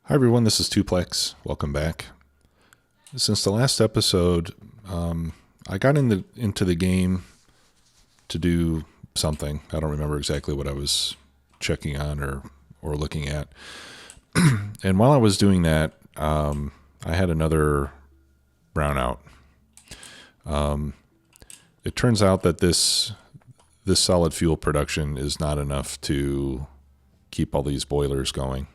Hi everyone, this is Tuplex. Welcome back. Since the last episode, I got into the game to do something. I don't remember exactly what I was checking on or looking at. And while I was doing that, I had another brownout. It turns out that this solid fuel production is not enough to keep all these boilers going.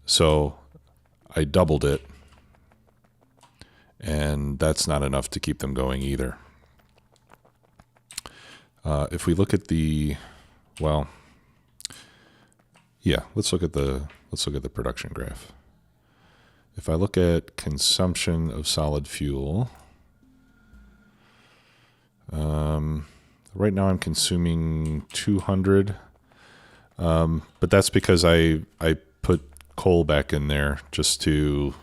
So I doubled it, and that's not enough to keep them going either. If we look at let's look at the production graph. If I look at consumption of solid fuel, right now I'm consuming 200, but that's because I put coal back in there just to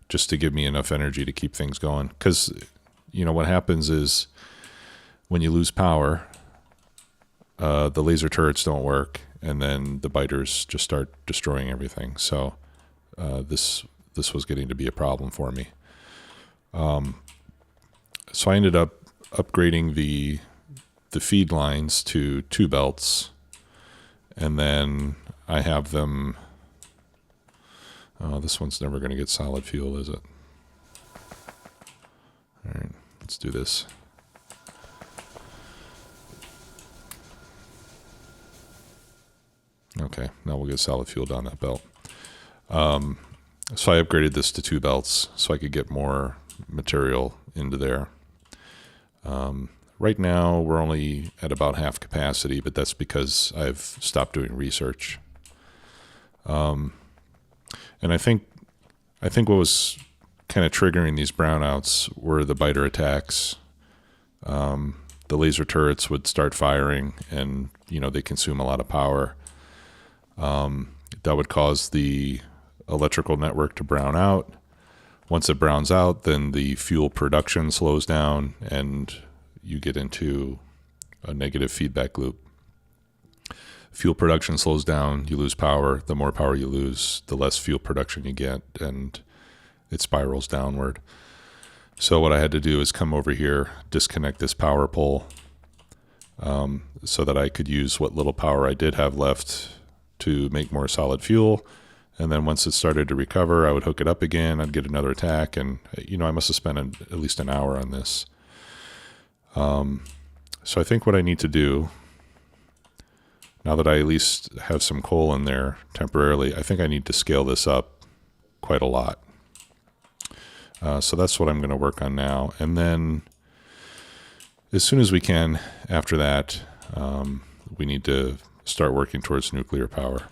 give me enough energy to keep things going. Because what happens is when you lose power, the laser turrets don't work, and then the biters just start destroying everything. So this was getting to be a problem for me. So I ended up upgrading the feed lines to 2 belts, and then I have them. Oh, this one's never going to get solid fuel, is it? All right, let's do this. Okay, now we'll get solid fuel down that belt. So I upgraded this to 2 belts so I could get more material into there. Right now we're only at about half capacity, but that's because I've stopped doing research. And I think what was kind of triggering these brownouts were the biter attacks. The laser turrets would start firing, and they consume a lot of power. That would cause the electrical network to brown out. Once it browns out, then the fuel production slows down, and you get into a negative feedback loop. Fuel production slows down, you lose power. The more power you lose, the less fuel production you get, and it spirals downward. So what I had to do is come over here, disconnect this power pole, so that I could use what little power I did have left to make more solid fuel. And then once it started to recover, I would hook it up again, I'd get another attack, and I must have spent at least an hour on this. So I think what I need to do, now that I at least have some coal in there temporarily, I think I need to scale this up quite a lot. So that's what I'm going to work on now. And then as soon as we can after that, we need to start working towards nuclear power.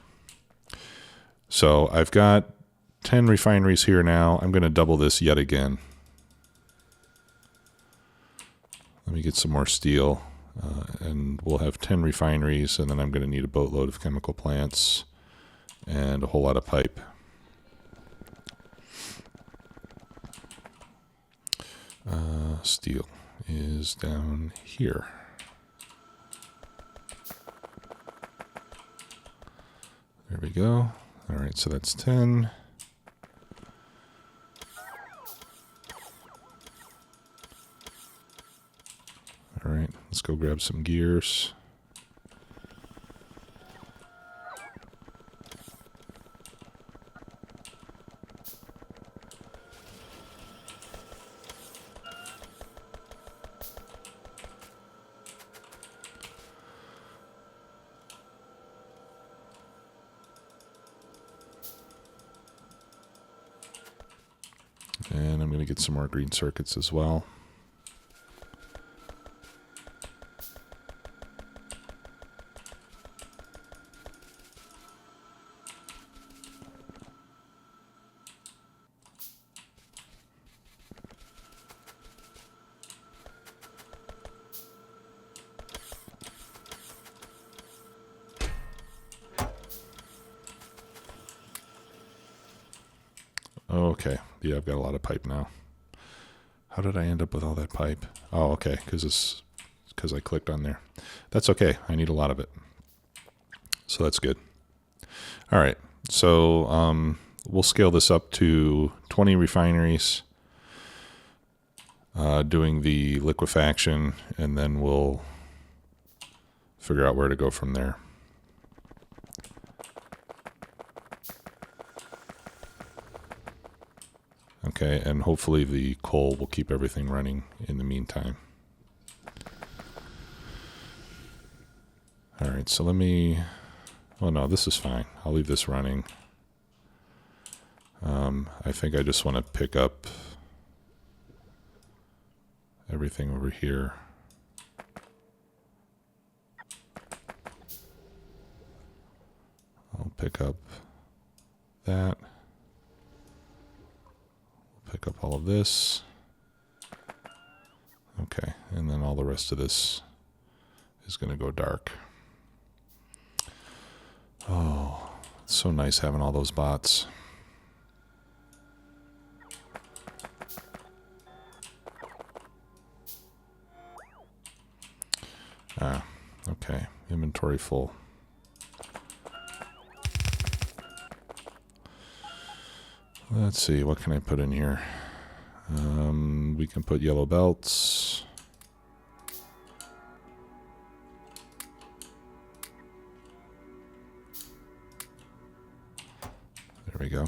So I've got 10 refineries here now. I'm going to double this yet again. Let me get some more steel. And we'll have 10 refineries, and then I'm going to need a boatload of chemical plants and a whole lot of pipe. Steel is down here. There we go. All right, so that's 10. All right, let's go grab some gears. And I'm going to get some more green circuits as well. Okay, yeah, I've got a lot of pipe now. How did I end up with all that pipe? Oh, okay, because I clicked on there. That's okay. I need a lot of it. So that's good. All right, so we'll scale this up to 20 refineries, doing the liquefaction, and then we'll figure out where to go from there. Okay, and hopefully the coal will keep everything running in the meantime. All right, so let me... Oh no, this is fine. I'll leave this running. I think I just want to pick up everything over here. I'll pick up that. Pick up all of this. Okay, and then all the rest of this is going to go dark. Oh, it's so nice having all those bots. Ah, okay, inventory full. Let's see, what can I put in here? We can put yellow belts. There we go.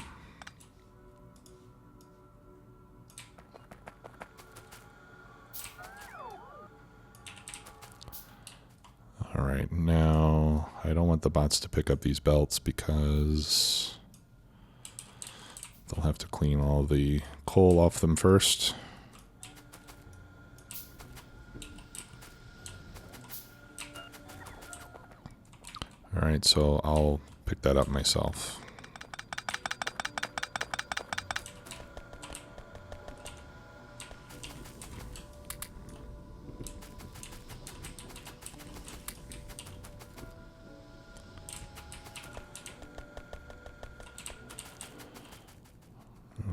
All right, now I don't want the bots to pick up these belts because they'll have to clean all the coal off them first. All right, so I'll pick that up myself.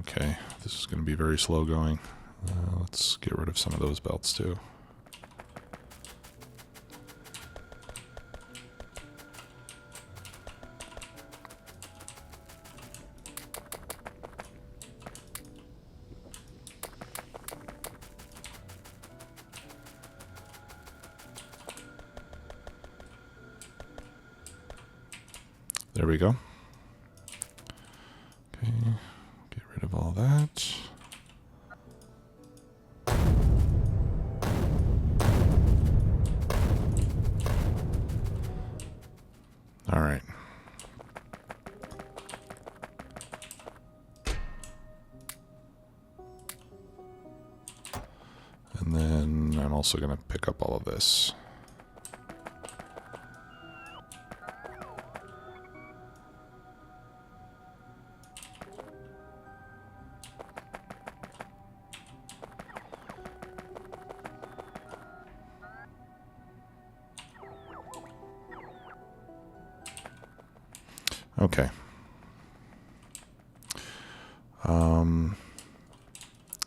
Okay, this is going to be very slow going. Let's get rid of some of those belts too. There we go. Okay, get rid of all that. All right. And then I'm also going to pick up all of this. Okay.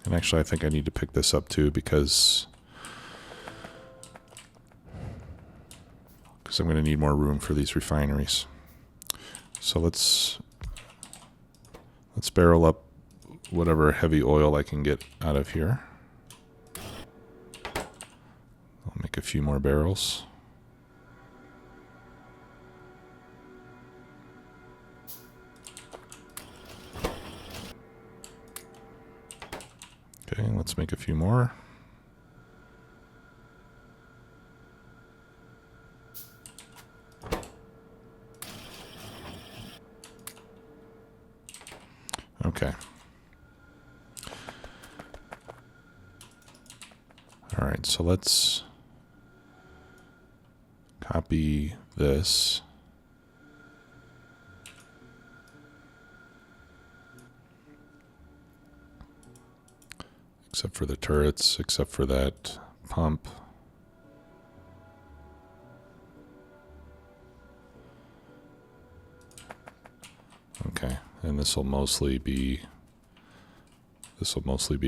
And actually I think I need to pick this up too because I'm going to need more room for these refineries. So let's barrel up whatever heavy oil I can get out of here. I'll make a few more barrels. Okay, let's make a few more. Okay. All right, so let's copy this. Except for the turrets, except for that pump. Okay, and this will mostly be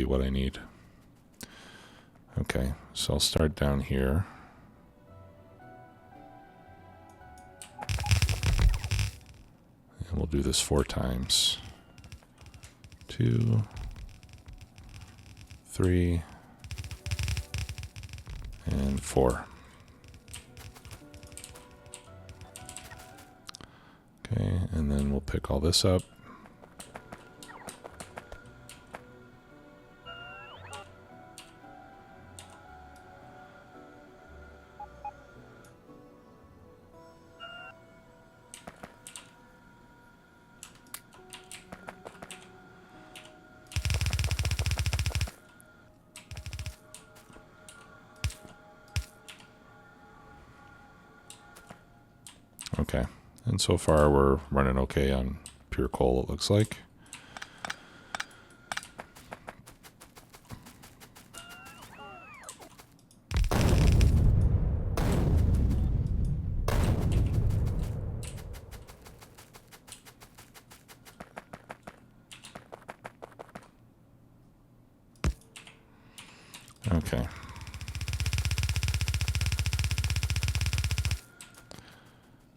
what I need. Okay, so I'll start down here. And we'll do this 4 times. 2, 3, and 4. Okay, and then we'll pick all this up. Okay, and so far we're running okay on pure coal, it looks like. Okay.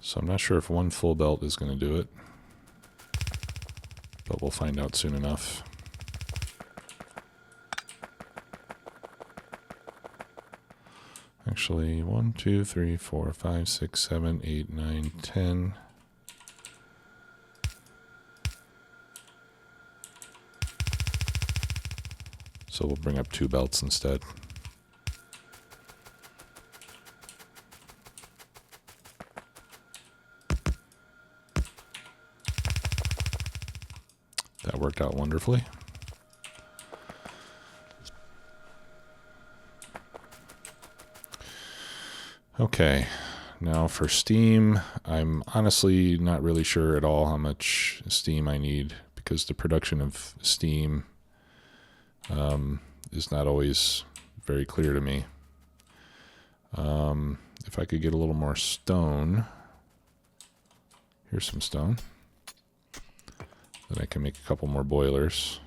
So I'm not sure if 1 full belt is going to do it, but we'll find out soon enough. Actually, 1, 2, 3, 4, 5, 6, 7, 8, 9, 10. So we'll bring up 2 belts instead. That worked out wonderfully. Okay, now for steam, I'm honestly not really sure at all how much steam I need, because the production of steam is not always very clear to me. If I could get a little more stone, here's some stone. Then I can make a couple more boilers.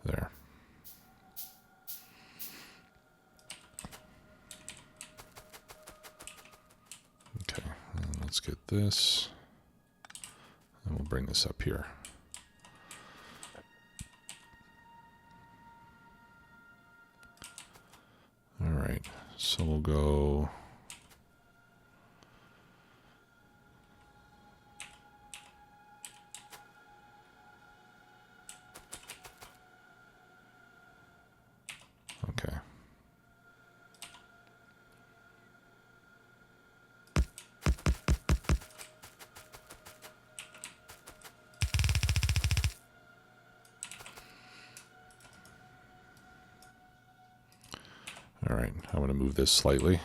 There. Okay, and let's get this. And we'll bring this up here. All right, so we'll go. Okay. All right, I'm going to move this slightly.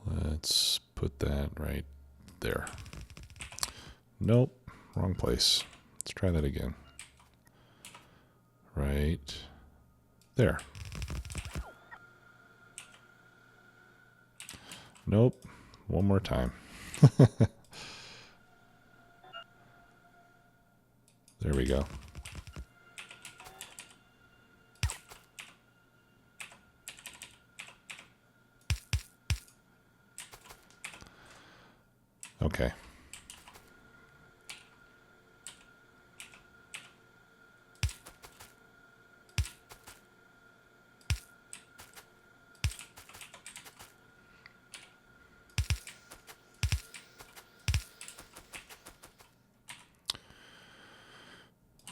Let's put that right there. Nope, wrong place. Let's try that again. Right there. Nope, one more time. There we go. Okay.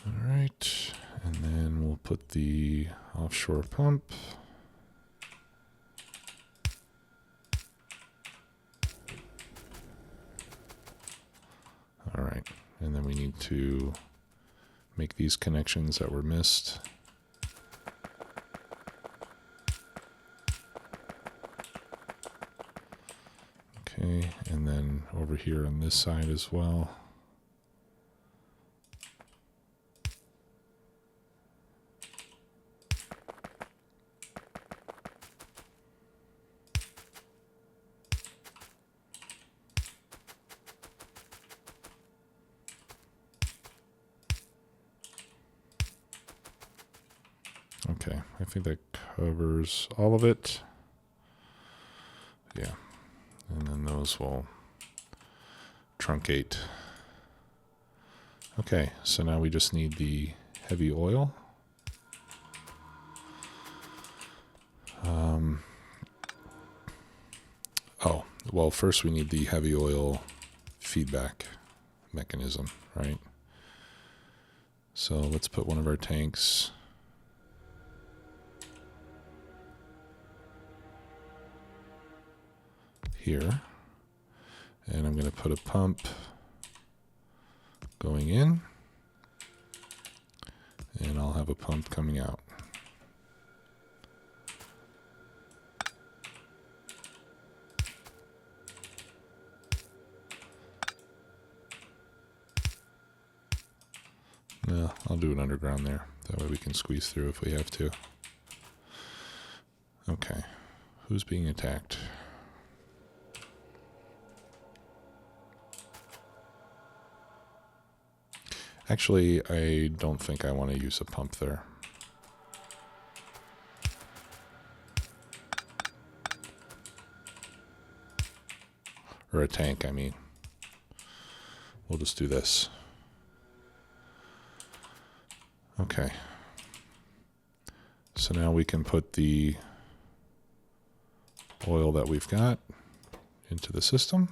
All right, and then we'll put the offshore pump. All right, and then we need to make these connections that were missed. Okay, and then over here on this side as well. Okay, I think that covers all of it. Yeah. And then those will truncate. Okay, so now we just need the heavy oil. Oh, well, first we need the heavy oil feedback mechanism, right? So let's put one of our tanks here. And I'm going to put a pump going in. And I'll have a pump coming out. No, I'll do it underground there. That way we can squeeze through if we have to. Okay. Who's being attacked? Actually, I don't think I want to use a pump there. Or a tank, I mean. We'll just do this. Okay. So now we can put the oil that we've got into the system.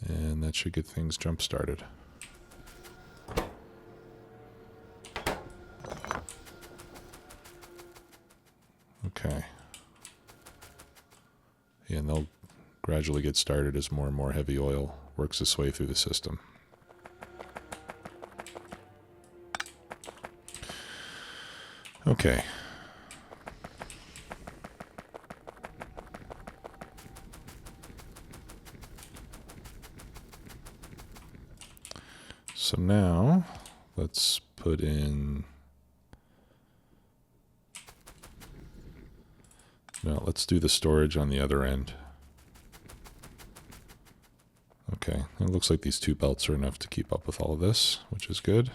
And that should get things jump started. Okay. Yeah, and they'll gradually get started as more and more heavy oil works its way through the system. Okay. So now let's put in, no, let's do the storage on the other end. Okay, it looks like these two belts are enough to keep up with all of this, which is good.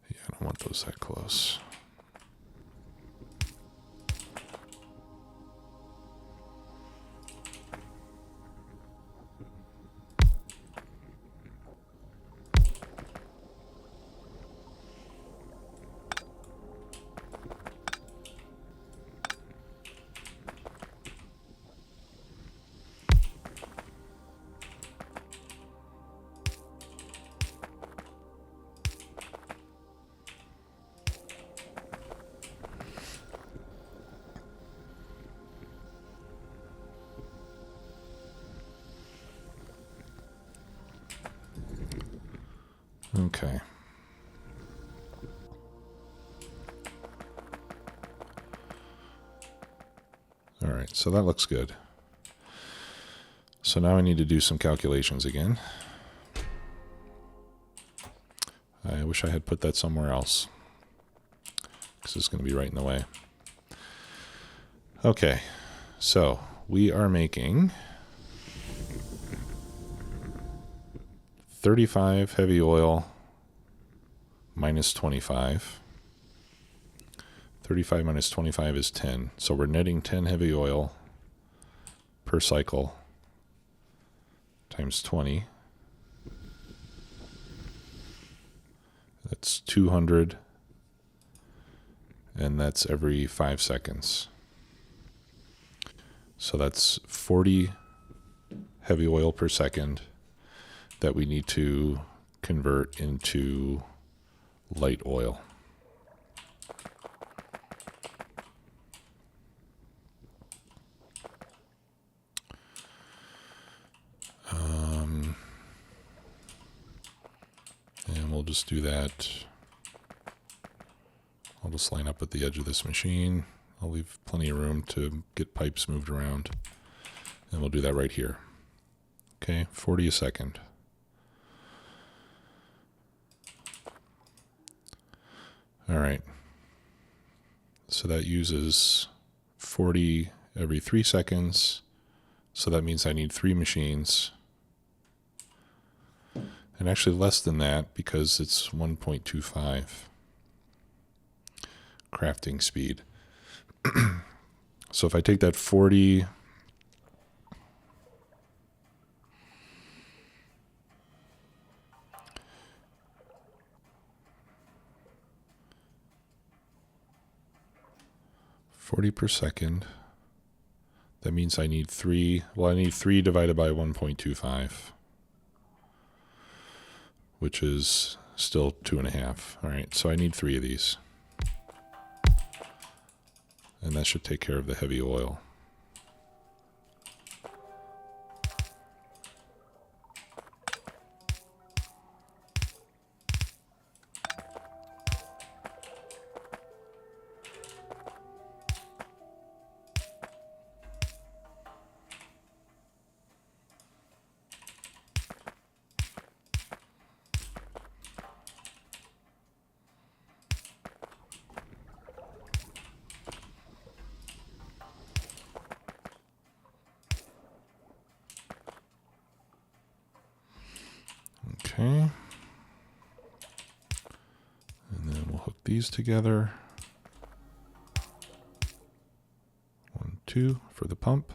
I don't want those that close. Okay. All right, so that looks good. So now I need to do some calculations again. I wish I had put that somewhere else, because it's going to be right in the way. Okay, so we are making 35 heavy oil minus 25. 35 minus 25 is 10. So we're netting 10 heavy oil per cycle times 20. That's 200. And that's every 5 seconds. So that's 40 heavy oil per second that we need to convert into light oil. And we'll just do that. I'll just line up at the edge of this machine. I'll leave plenty of room to get pipes moved around. And we'll do that right here. Okay, 40 a second. All right. So that uses 40 every 3 seconds. So that means I need 3 machines. And actually less than that because it's 1.25 crafting speed. So if I take that 40 per second, that means I need 3. Well, I need 3 divided by 1.25, which is still 2.5. All right, so I need 3 of these. And that should take care of the heavy oil. Okay. And then we'll hook these together. 1, 2 for the pump.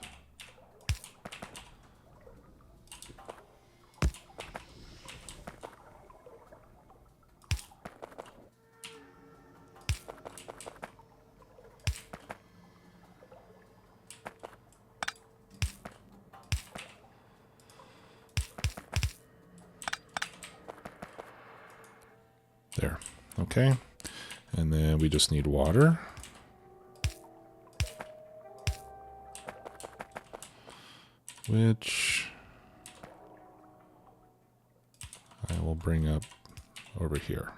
There. Okay. And then we just need water. Which I will bring up over here.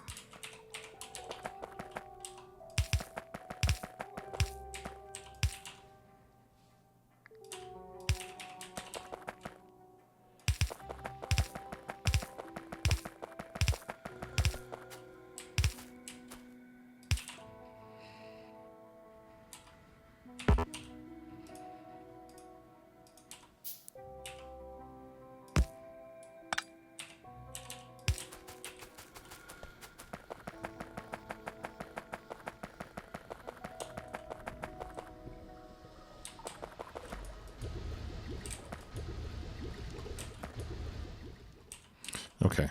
Okay.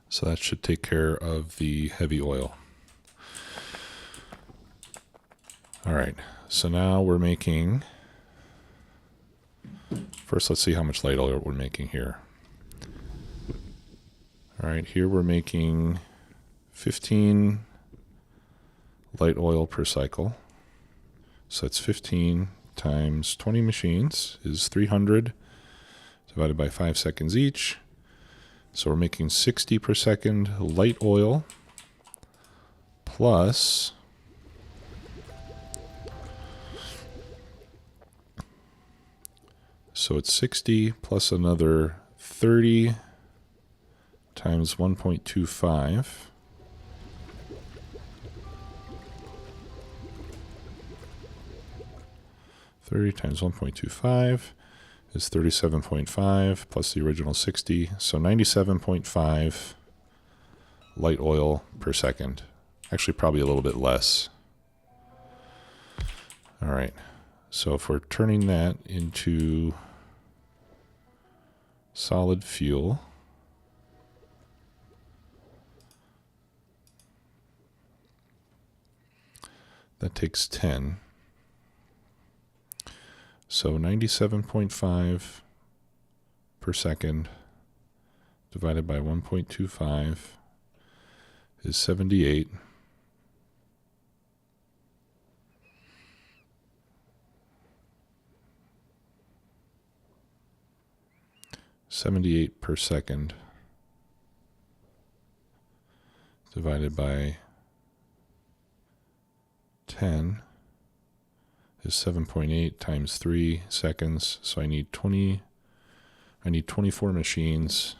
So that should take care of the heavy oil. All right. So now we're making, first let's see how much light oil we're making here. All right, here we're making 15 light oil per cycle. So that's 15 times 20 machines is 300 divided by 5 seconds each. So we're making 60 per second light oil plus so it's 60 plus another 30 times 1.25. Times 1.25 is 37.5 plus the original 60, so 97.5 light oil per second. Actually, probably a little bit less. All right, so if we're turning that into solid fuel, that takes 10. So 97.5 per second divided by 1.25 is 78. $78 per second divided by 10 is 7.8 times 3 seconds. So I need 24 machines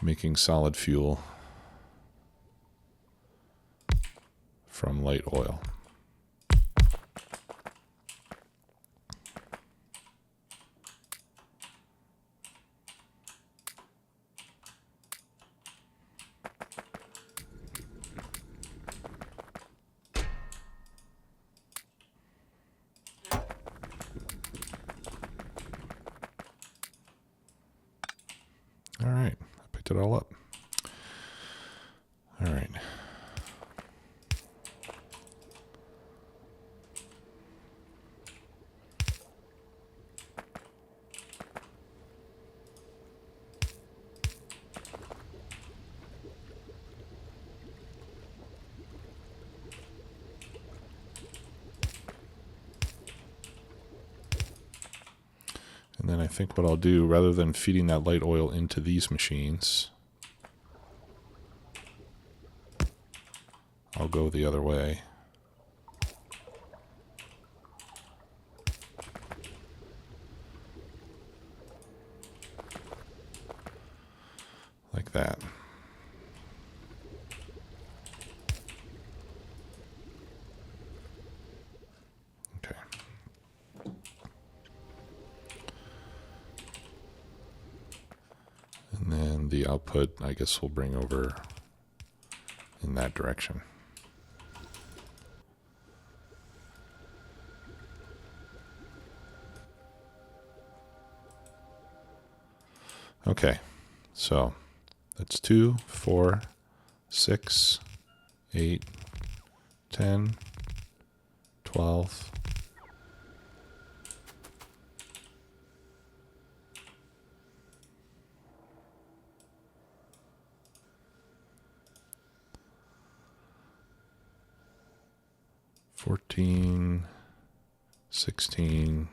making solid fuel from light oil. All right, I picked it all up. All right. And then I think what I'll do, rather than feeding that light oil into these machines, I'll go the other way. Like that. Okay. And then the output, I guess we'll bring over in that direction. Okay, so that's 2, 4, 6, 8, 10, 12, 14, 16,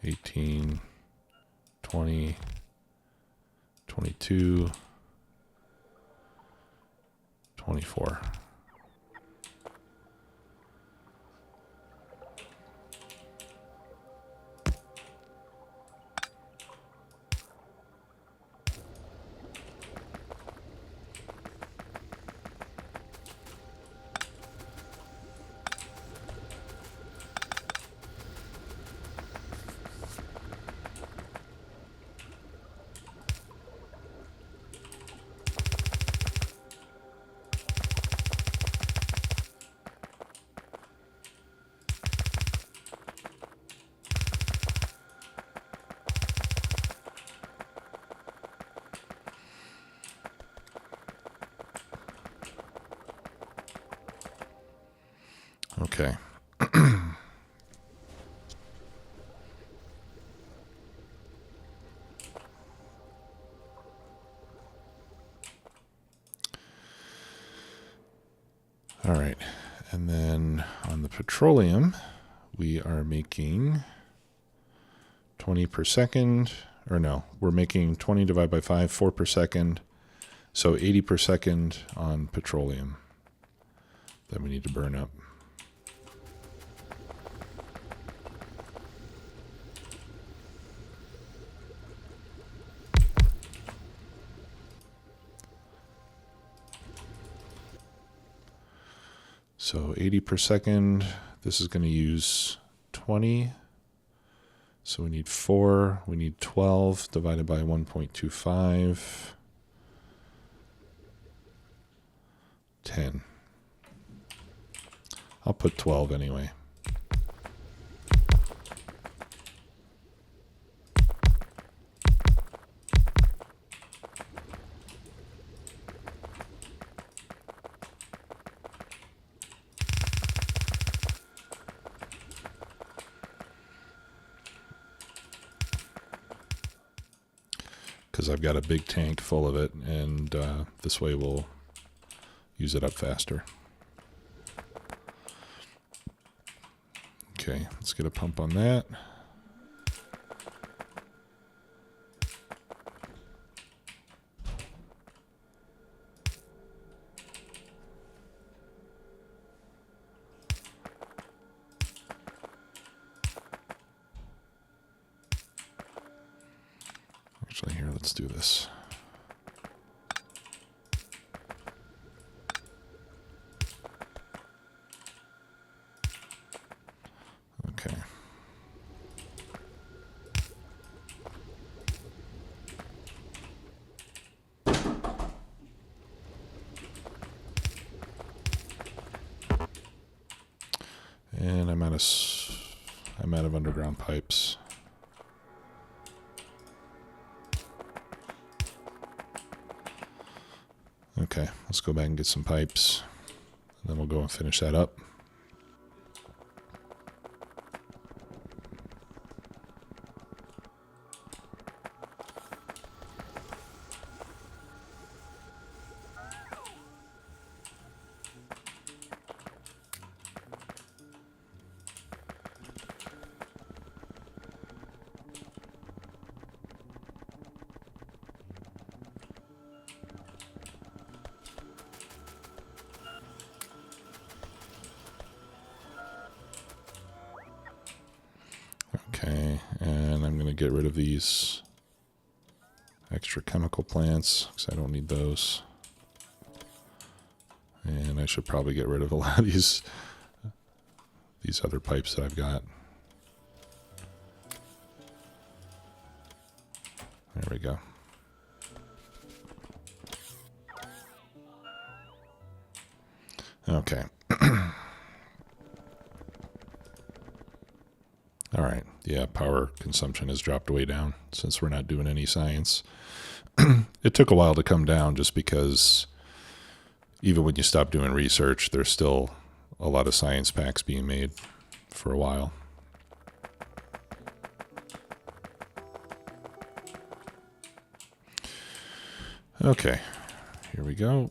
18, 20, 22, 24. Okay. All right. And then on the petroleum, we are making 20 per second, or no, we're making 20 divided by 5, 4 per second. So 80 per second on petroleum that we need to burn up. So 80 per second, this is going to use 20. So we need 4, we need 12 divided by 1.25, 10. I'll put 12 anyway. Because I've got a big tank full of it, and this way we'll use it up faster. Okay, let's get a pump on that. let's do this. Okay. And I'm out of underground pipes. Okay, let's go back and get some pipes, and then we'll go and finish that up. Okay, and I'm going to get rid of these extra chemical plants because I don't need those. And I should probably get rid of a lot of these other pipes that I've got. There we go. Okay. All right. Yeah, power consumption has dropped way down since we're not doing any science. It took a while to come down just because even when you stop doing research, there's still a lot of science packs being made for a while. Okay, here we go.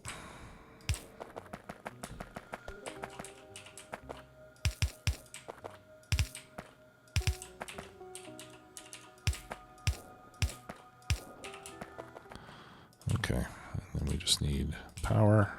Okay, and then we just need power.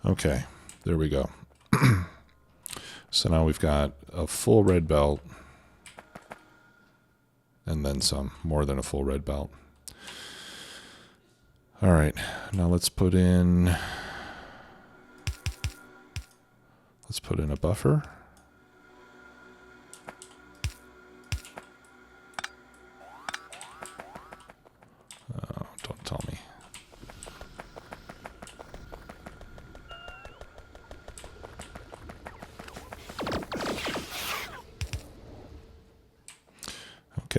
Okay, there we go. So now we've got a full red belt and then some, more than a full red belt. All right, now let's put in a buffer. Oh, don't tell me.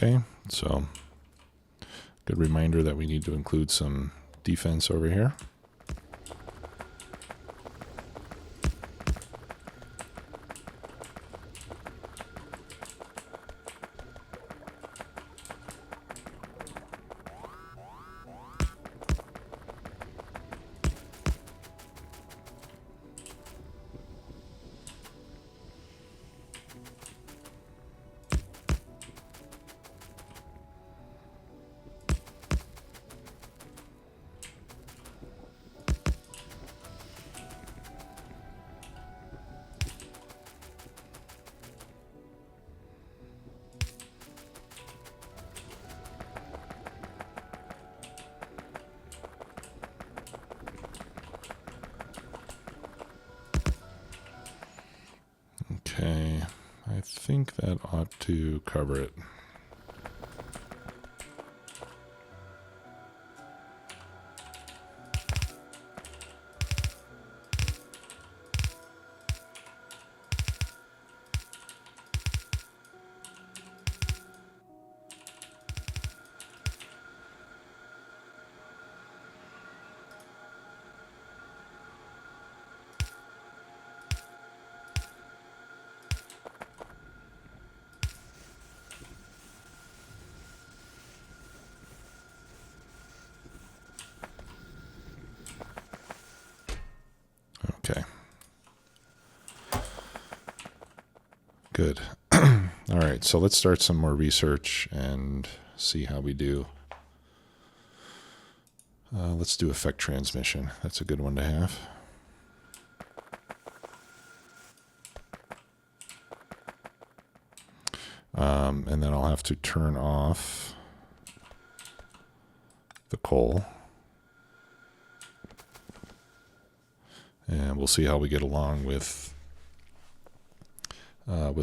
Okay, so good reminder that we need to include some defense over here. Okay, I think that ought to cover it. Okay. Good. All right, so let's start some more research and see how we do. Let's do effect transmission. That's a good one to have. And then I'll have to turn off the coal. And we'll see how we get along with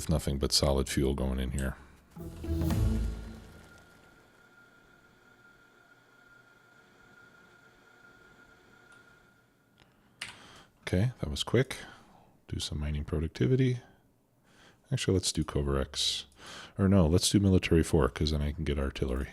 nothing but solid fuel going in here. Okay, that was quick. Do some mining productivity. Actually, let's do Covarex. Or no, let's do Military 4, because then I can get artillery.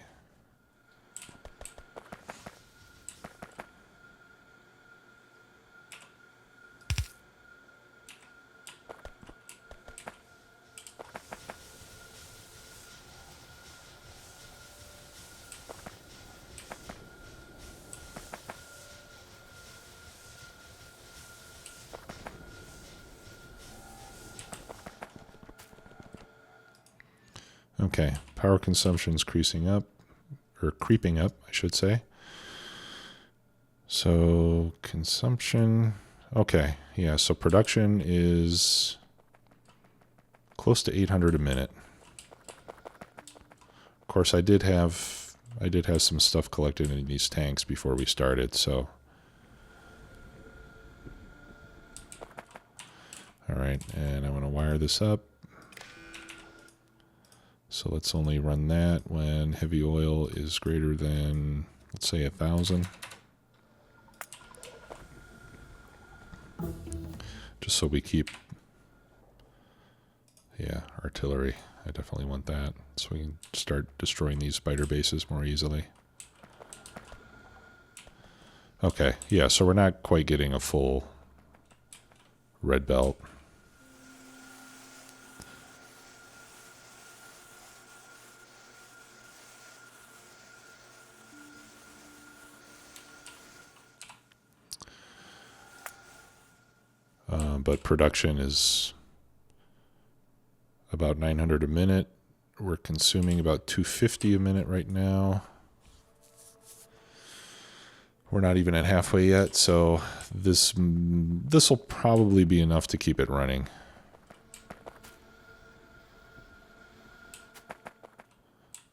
Okay, power consumption is creeping up, I should say. So consumption, okay, yeah, so production is close to 800 a minute. Of course, I did have some stuff collected in these tanks before we started, so. All right, and I want to wire this up. So let's only run that when heavy oil is greater than, let's say, 1,000. Just so we keep, yeah, artillery. I definitely want that. So we can start destroying these spider bases more easily. Okay, yeah, so we're not quite getting a full red belt. But production is about 900 a minute. We're consuming about 250 a minute right now. We're not even at halfway yet, so this will probably be enough to keep it running.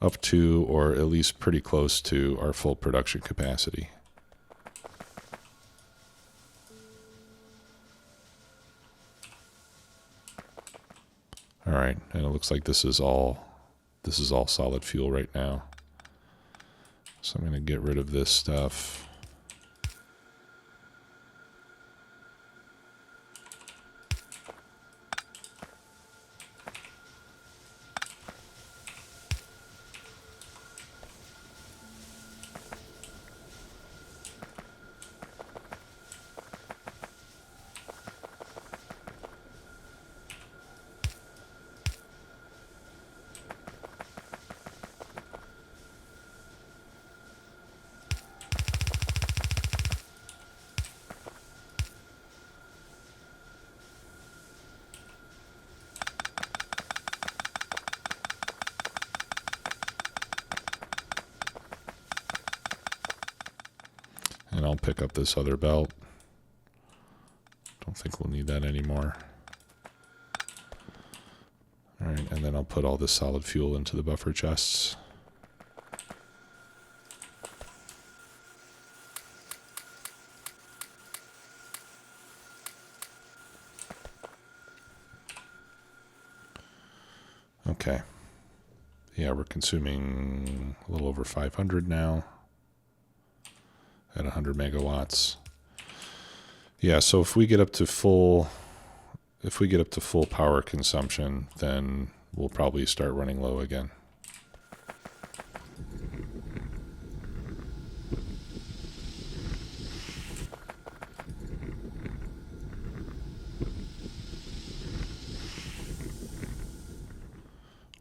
Up to, or at least pretty close to, our full production capacity. All right, and it looks like this is all solid fuel right now. So I'm going to get rid of this stuff. And I'll pick up this other belt. Don't think we'll need that anymore. All right, and then I'll put all this solid fuel into the buffer chests. Okay. Yeah, we're consuming a little over 500 now at 100 megawatts. Yeah, so if we get up to full power consumption, then we'll probably start running low again.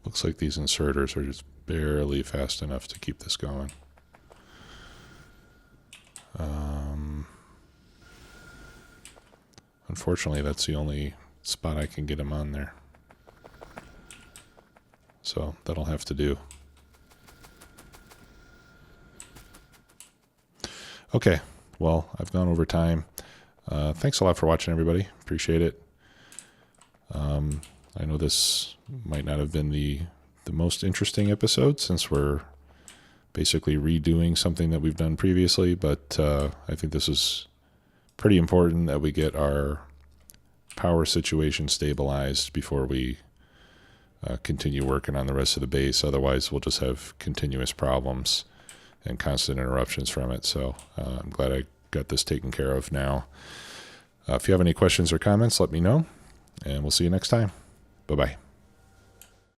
Looks like these inserters are just barely fast enough to keep this going. unfortunately, that's the only spot I can get him on there. So that'll have to do. Okay, well, I've gone over time. Thanks a lot for watching, everybody. Appreciate it. I know this might not have been the most interesting episode since we're basically redoing something that we've done previously, but I think this is pretty important that we get our power situation stabilized before we continue working on the rest of the base. Otherwise, we'll just have continuous problems and constant interruptions from it. So I'm glad I got this taken care of now. If you have any questions or comments, let me know, and we'll see you next time. Bye-bye.